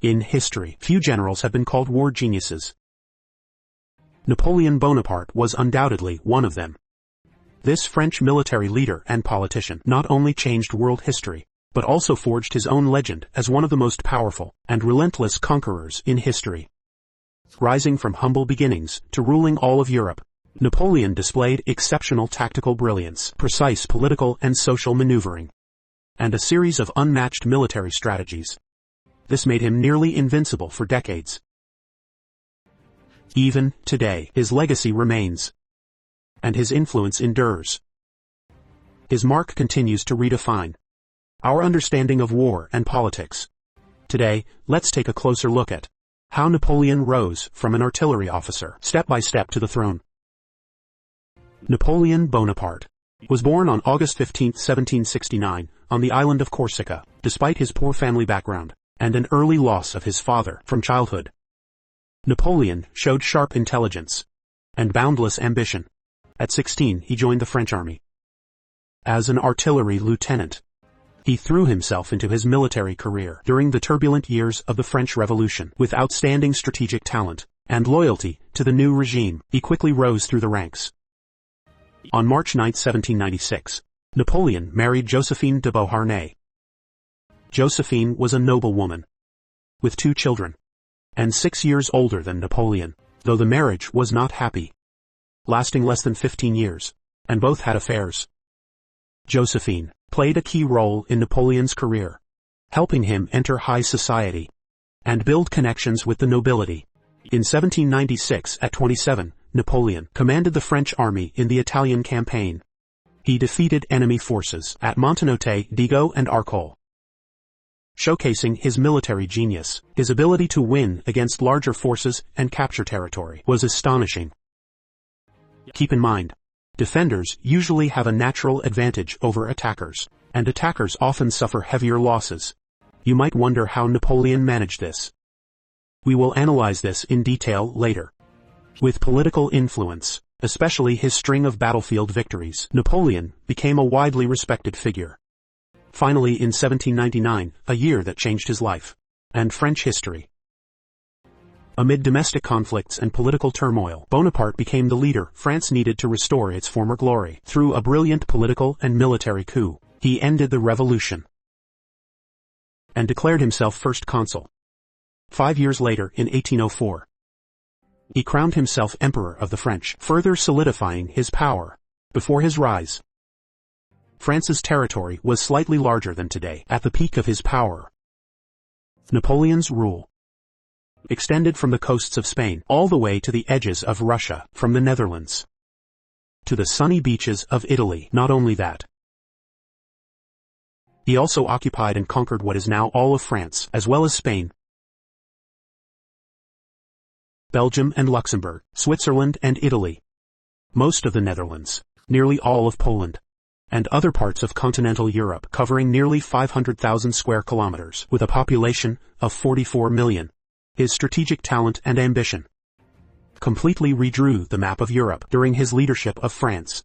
In history, few generals have been called war geniuses. Napoleon Bonaparte was undoubtedly one of them. This French military leader and politician not only changed world history, but also forged his own legend as one of the most powerful and relentless conquerors in history. Rising from humble beginnings to ruling all of Europe, Napoleon displayed exceptional tactical brilliance, precise political and social maneuvering, and a series of unmatched military strategies. This made him nearly invincible for decades. Even today, his legacy remains, and his influence endures. His mark continues to redefine our understanding of war and politics. Today, let's take a closer look at how Napoleon rose from an artillery officer step by step to the throne. Napoleon Bonaparte was born on August 15, 1769, on the island of Corsica, despite his poor family background and an early loss of his father from childhood. Napoleon showed sharp intelligence and boundless ambition. At 16, he joined the French army. As an artillery lieutenant, he threw himself into his military career during the turbulent years of the French Revolution. With outstanding strategic talent and loyalty to the new regime, he quickly rose through the ranks. On March 9, 1796, Napoleon married Josephine de Beauharnais. Josephine was a noble woman, with 2 children, and 6 years older than Napoleon, though the marriage was not happy, lasting less than 15 years, and both had affairs. Josephine played a key role in Napoleon's career, helping him enter high society and build connections with the nobility. In 1796, at 27, Napoleon commanded the French army in the Italian campaign. He defeated enemy forces at Montenotte, Digo, and Arcole. Showcasing his military genius, his ability to win against larger forces and capture territory was astonishing. Keep in mind, defenders usually have a natural advantage over attackers, and attackers often suffer heavier losses. You might wonder how Napoleon managed this. We will analyze this in detail later. With political influence, especially his string of battlefield victories, Napoleon became a widely respected figure. Finally, in 1799, a year that changed his life and French history. Amid domestic conflicts and political turmoil, Bonaparte became the leader France needed to restore its former glory. Through a brilliant political and military coup, he ended the revolution and declared himself first consul. 5 years later, in 1804, he crowned himself Emperor of the French, further solidifying his power. Before his rise, France's territory was slightly larger than today. At the peak of his power, Napoleon's rule extended from the coasts of Spain all the way to the edges of Russia, from the Netherlands to the sunny beaches of Italy. Not only that, he also occupied and conquered what is now all of France, as well as Spain, Belgium and Luxembourg, Switzerland and Italy, most of the Netherlands, nearly all of Poland, and other parts of continental Europe, covering nearly 500,000 square kilometers, with a population of 44 million. His strategic talent and ambition completely redrew the map of Europe during his leadership of France.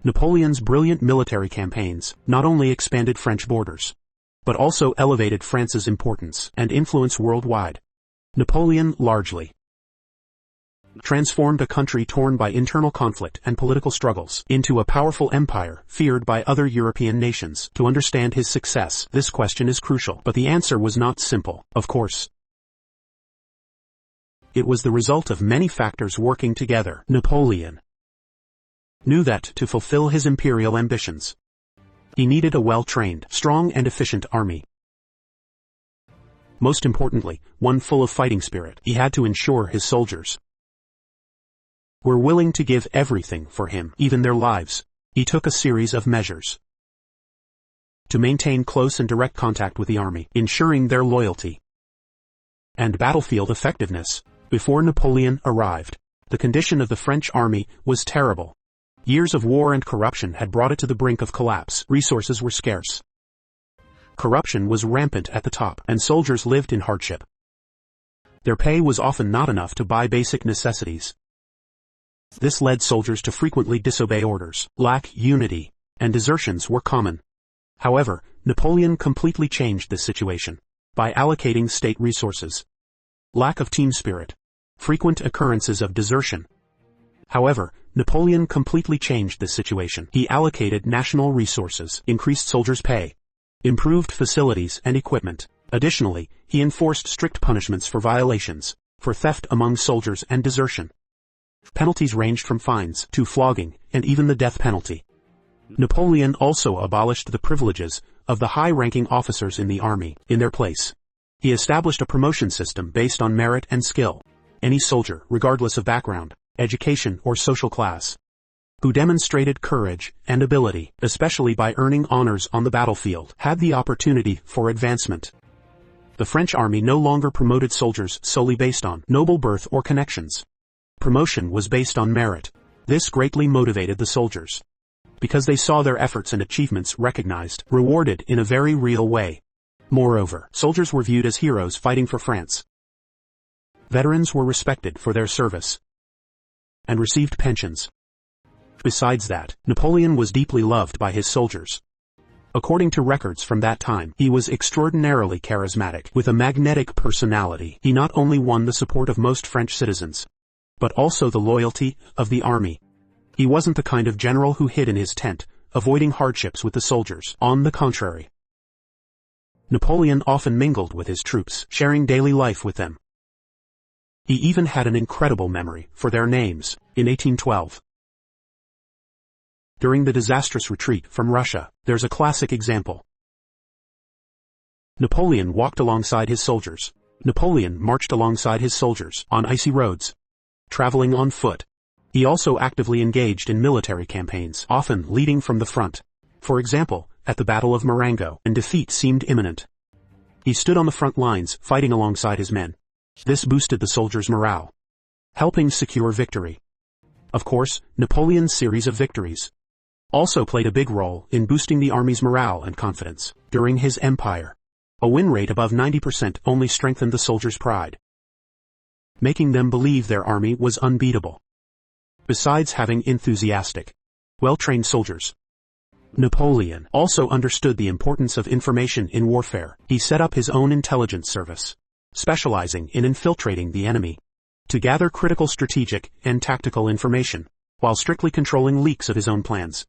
Napoleon's brilliant military campaigns not only expanded French borders, but also elevated France's importance and influence worldwide. Napoleon largely transformed a country torn by internal conflict and political struggles into a powerful empire feared by other European nations. To understand his success, this question is crucial, but the answer was not simple, of course. It was the result of many factors working together. Napoleon knew that to fulfill his imperial ambitions, he needed a well-trained, strong and efficient army. Most importantly, one full of fighting spirit. He had to ensure his soldiers were willing to give everything for him, even their lives. He took a series of measures to maintain close and direct contact with the army, ensuring their loyalty and battlefield effectiveness. Before Napoleon arrived, the condition of the French army was terrible. Years of war and corruption had brought it to the brink of collapse. Resources were scarce. Corruption was rampant at the top, and soldiers lived in hardship. Their pay was often not enough to buy basic necessities. This led soldiers to frequently disobey orders, lack unity, and desertions were common. However, Napoleon completely changed this situation. by allocating state resources. Lack of team spirit. Frequent occurrences of desertion. However, Napoleon completely changed this situation. He allocated national resources, increased soldiers' pay, improved facilities and equipment. Additionally, he enforced strict punishments for violations, for theft among soldiers and desertion. Penalties ranged from fines to flogging and even the death penalty. Napoleon also abolished the privileges of the high-ranking officers in the army. In their place, he established a promotion system based on merit and skill. Any soldier, regardless of background, education or social class, who demonstrated courage and ability, especially by earning honors on the battlefield, had the opportunity for advancement. The French army no longer promoted soldiers solely based on noble birth or connections. Promotion was based on merit. This greatly motivated the soldiers, because they saw their efforts and achievements recognized, rewarded in a very real way. Moreover, soldiers were viewed as heroes fighting for France. Veterans were respected for their service and received pensions. Besides that, Napoleon was deeply loved by his soldiers. According to records from that time, he was extraordinarily charismatic. With a magnetic personality, he not only won the support of most French citizens, but also the loyalty of the army. He wasn't the kind of general who hid in his tent, avoiding hardships with the soldiers. On the contrary, Napoleon often mingled with his troops, sharing daily life with them. He even had an incredible memory for their names. In 1812, during the disastrous retreat from Russia, there's a classic example. Napoleon walked alongside his soldiers. Napoleon marched alongside his soldiers on icy roads, traveling on foot. He also actively engaged in military campaigns, often leading from the front. For example, at the Battle of Marengo, when defeat seemed imminent, he stood on the front lines, fighting alongside his men. This boosted the soldiers' morale, helping secure victory. Of course, Napoleon's series of victories also played a big role in boosting the army's morale and confidence. During his empire, a win rate above 90% only strengthened the soldiers' pride, making them believe their army was unbeatable. Besides having enthusiastic, well-trained soldiers, Napoleon also understood the importance of information in warfare. He set up his own intelligence service, specializing in infiltrating the enemy, to gather critical strategic and tactical information, while strictly controlling leaks of his own plans.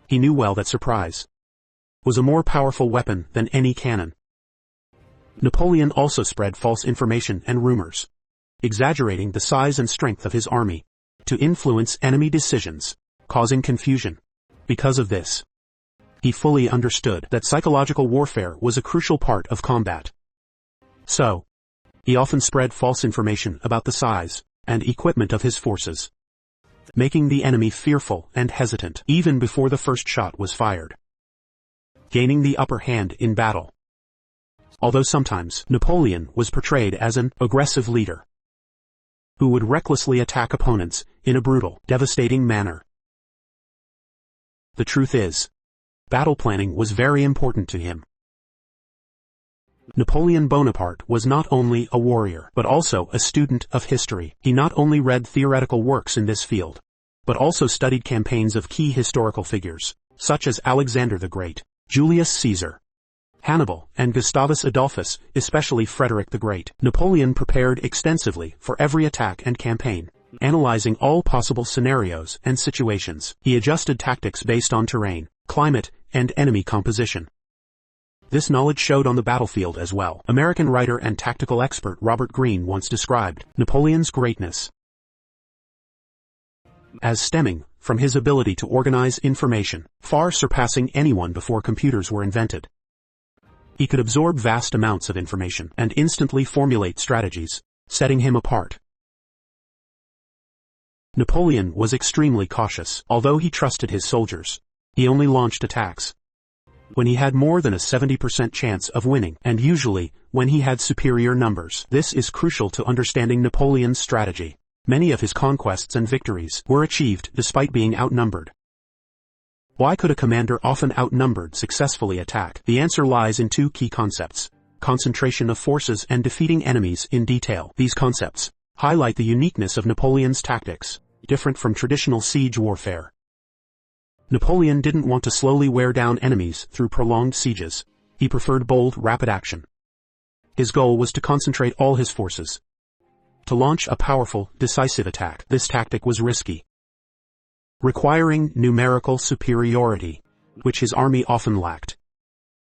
He knew well that surprise was a more powerful weapon than any cannon. Napoleon also spread false information and rumors, exaggerating the size and strength of his army, to influence enemy decisions, causing confusion. Because of this, he fully understood that psychological warfare was a crucial part of combat. So, he often spread false information about the size and equipment of his forces, making the enemy fearful and hesitant even before the first shot was fired, gaining the upper hand in battle. Although sometimes Napoleon was portrayed as an aggressive leader who would recklessly attack opponents in a brutal, devastating manner, the truth is, battle planning was very important to him. Napoleon Bonaparte was not only a warrior, but also a student of history. He not only read theoretical works in this field, but also studied campaigns of key historical figures, such as Alexander the Great, Julius Caesar, Hannibal, and Gustavus Adolphus, especially Frederick the Great. Napoleon prepared extensively for every attack and campaign, analyzing all possible scenarios and situations. He adjusted tactics based on terrain, climate, and enemy composition. This knowledge showed on the battlefield as well. American writer and tactical expert Robert Greene once described Napoleon's greatness as stemming from his ability to organize information, far surpassing anyone before computers were invented. He could absorb vast amounts of information and instantly formulate strategies, setting him apart. Napoleon was extremely cautious. Although he trusted his soldiers, he only launched attacks when he had more than a 70% chance of winning, and usually when he had superior numbers. This is crucial to understanding Napoleon's strategy. Many of his conquests and victories were achieved despite being outnumbered. Why could a commander often outnumbered successfully attack? The answer lies in two key concepts: concentration of forces and defeating enemies in detail. These concepts highlight the uniqueness of Napoleon's tactics, different from traditional siege warfare. Napoleon didn't want to slowly wear down enemies through prolonged sieges. He preferred bold, rapid action, His goal was to concentrate all his forces to launch a powerful, decisive attack. This tactic was risky, requiring numerical superiority, which his army often lacked,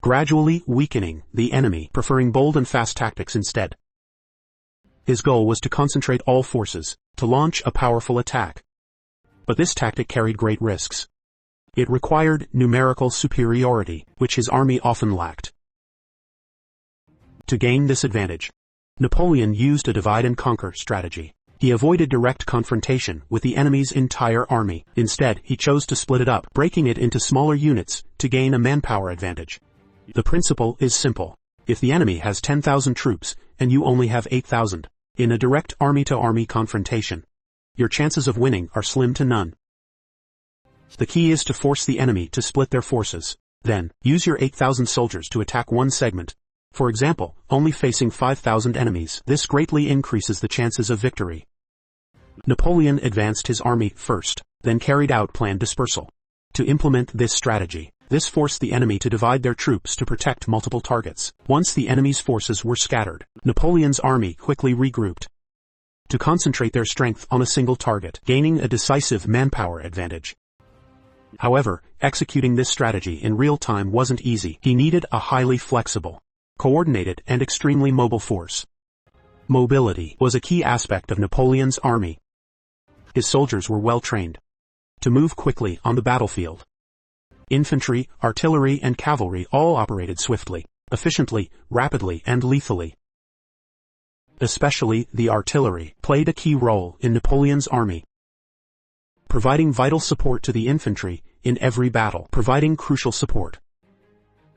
gradually weakening the enemy, preferring bold and fast tactics instead. His goal was to concentrate all forces to launch a powerful attack. But this tactic carried great risks. It required numerical superiority, which his army often lacked. To gain this advantage, Napoleon used a divide-and-conquer strategy. He avoided direct confrontation with the enemy's entire army. Instead, he chose to split it up, breaking it into smaller units to gain a manpower advantage. The principle is simple. If the enemy has 10,000 troops and you only have 8,000, in a direct army-to-army confrontation, your chances of winning are slim to none. The key is to force the enemy to split their forces. Then, use your 8,000 soldiers to attack one segment. For example, only facing 5,000 enemies. This greatly increases the chances of victory. Napoleon advanced his army first, then carried out planned dispersal. To implement this strategy, this forced the enemy to divide their troops to protect multiple targets. Once the enemy's forces were scattered, Napoleon's army quickly regrouped to concentrate their strength on a single target, gaining a decisive manpower advantage. However, executing this strategy in real time wasn't easy. He needed a highly flexible, coordinated, and extremely mobile force. Mobility was a key aspect of Napoleon's army. His soldiers were well trained to move quickly on the battlefield. Infantry, artillery, and cavalry all operated swiftly, efficiently, rapidly, and lethally. Especially the artillery played a key role in Napoleon's army, providing vital support to the infantry in every battle, providing crucial support.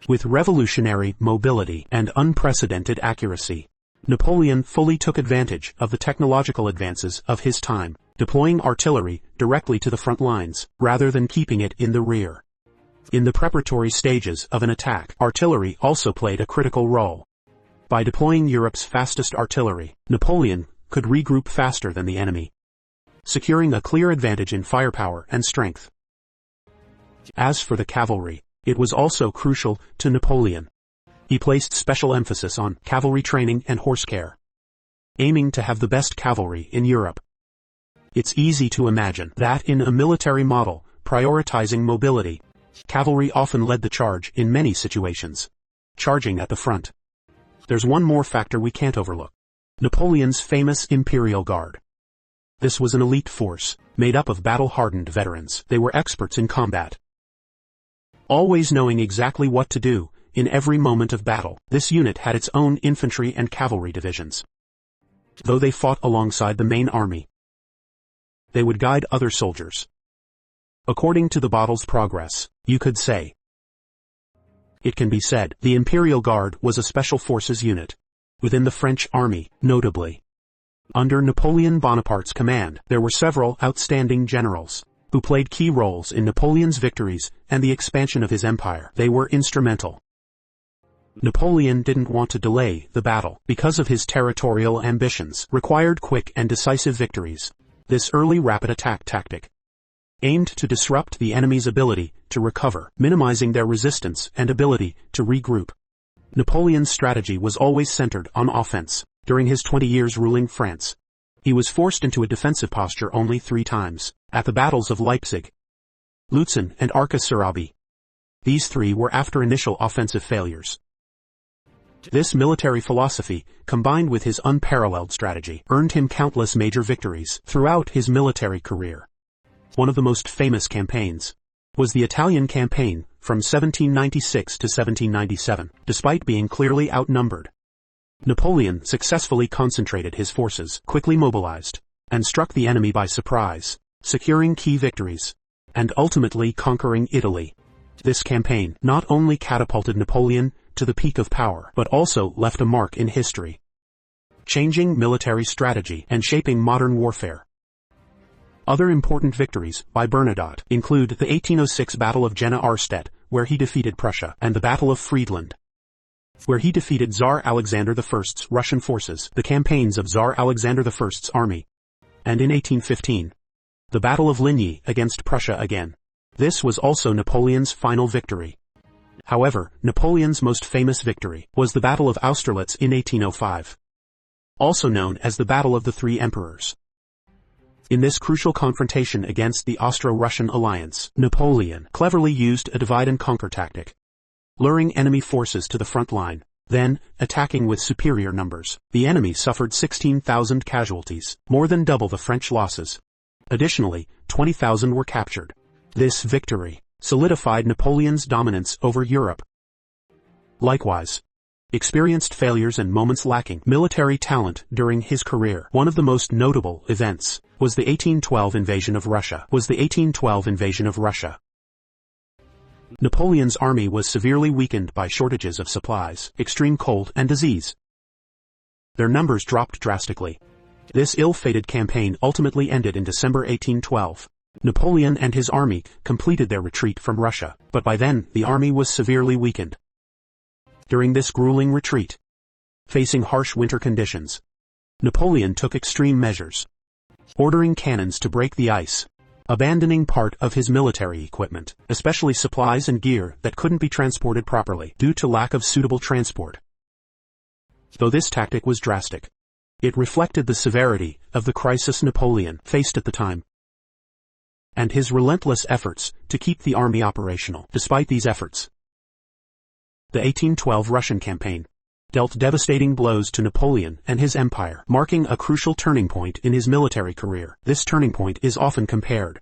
With revolutionary mobility and unprecedented accuracy, Napoleon fully took advantage of the technological advances of his time, deploying artillery directly to the front lines, rather than keeping it in the rear. In the preparatory stages of an attack, artillery also played a critical role. By deploying Europe's fastest artillery, Napoleon could regroup faster than the enemy, securing a clear advantage in firepower and strength. As for the cavalry, it was also crucial to Napoleon. He placed special emphasis on cavalry training and horse care, aiming to have the best cavalry in Europe. It's easy to imagine that in a military model prioritizing mobility, cavalry often led the charge in many situations, charging at the front. There's one more factor we can't overlook: Napoleon's famous Imperial Guard. This was an elite force, made up of battle-hardened veterans. They were experts in combat, always knowing exactly what to do in every moment of battle. This unit had its own infantry and cavalry divisions. Though they fought alongside the main army, they would guide other soldiers according to the battle's progress. You could say, it can be said, the Imperial Guard was a special forces unit within the French army. Notably, under Napoleon Bonaparte's command, there were several outstanding generals who played key roles in Napoleon's victories and the expansion of his empire. They were instrumental. Napoleon didn't want to delay the battle because of his territorial ambitions, required quick and decisive victories. This early rapid attack tactic aimed to disrupt the enemy's ability to recover, minimizing their resistance and ability to regroup. Napoleon's strategy was always centered on offense. During his 20 years ruling France, he was forced into a defensive posture only 3 times, at the battles of Leipzig, Lutzen, and Arques-sur-Aube. These 3 were after initial offensive failures. This military philosophy, combined with his unparalleled strategy, earned him countless major victories throughout his military career. One of the most famous campaigns was the Italian campaign from 1796 to 1797. Despite being clearly outnumbered, Napoleon successfully concentrated his forces, quickly mobilized, and struck the enemy by surprise, securing key victories, and ultimately conquering Italy. This campaign not only catapulted Napoleon to the peak of power, but also left a mark in history, changing military strategy and shaping modern warfare. Other important victories by Bernadotte include the 1806 Battle of Jena-Auerstedt, where he defeated Prussia, and the Battle of Friedland, where he defeated Tsar Alexander I's Russian forces, the campaigns of Tsar Alexander I's army, and in 1815, the Battle of Ligny against Prussia again. This was also Napoleon's final victory. However, Napoleon's most famous victory was the Battle of Austerlitz in 1805, also known as the Battle of the Three Emperors. In this crucial confrontation against the Austro-Russian alliance, Napoleon cleverly used a divide-and-conquer tactic, luring enemy forces to the front line, then attacking with superior numbers. The enemy suffered 16,000 casualties, more than double the French losses. Additionally, 20,000 were captured. This victory solidified Napoleon's dominance over Europe. Likewise, experienced failures and moments lacking military talent during his career. One of the most notable events was the 1812 invasion of Russia. Napoleon's army was severely weakened by shortages of supplies, extreme cold, and disease. Their numbers dropped drastically. This ill-fated campaign ultimately ended in December 1812. Napoleon and his army completed their retreat from Russia, but by then the army was severely weakened. During this grueling retreat, facing harsh winter conditions, Napoleon took extreme measures, ordering cannons to break the ice, abandoning part of his military equipment, especially supplies and gear that couldn't be transported properly due to lack of suitable transport. Though this tactic was drastic, it reflected the severity of the crisis Napoleon faced at the time, and his relentless efforts to keep the army operational. Despite these efforts, the 1812 Russian campaign dealt devastating blows to Napoleon and his empire, marking a crucial turning point in his military career. This turning point is often compared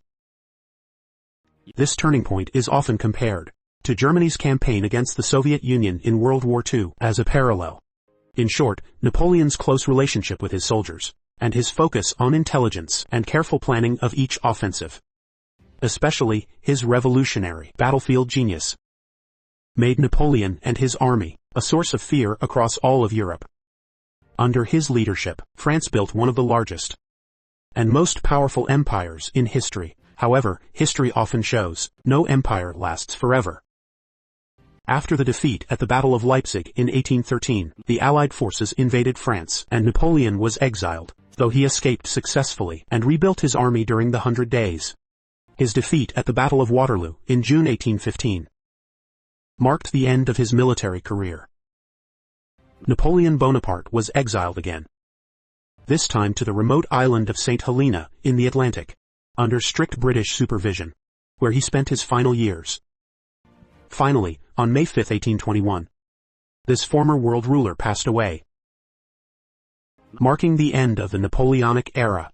to Germany's campaign against the Soviet Union in World War II as a parallel. In short, Napoleon's close relationship with his soldiers, and his focus on intelligence and careful planning of each offensive, especially his revolutionary battlefield genius, made Napoleon and his army a source of fear across all of Europe. Under his leadership, France built one of the largest and most powerful empires in history. However, history often shows no empire lasts forever. After the defeat at the Battle of Leipzig in 1813, the Allied forces invaded France, and Napoleon was exiled, though he escaped successfully and rebuilt his army during the 100 Days. His defeat at the Battle of Waterloo in June 1815 marked the end of his military career. Napoleon Bonaparte was exiled again, this time to the remote island of St. Helena in the Atlantic, under strict British supervision, where he spent his final years. Finally, on May 5, 1821, this former world ruler passed away, marking the end of the Napoleonic era.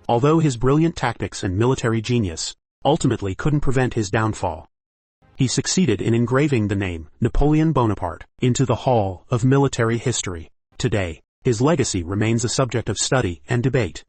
Although his brilliant tactics and military genius ultimately couldn't prevent his downfall, he succeeded in engraving the name Napoleon Bonaparte into the Hall of Military History. Today, his legacy remains a subject of study and debate.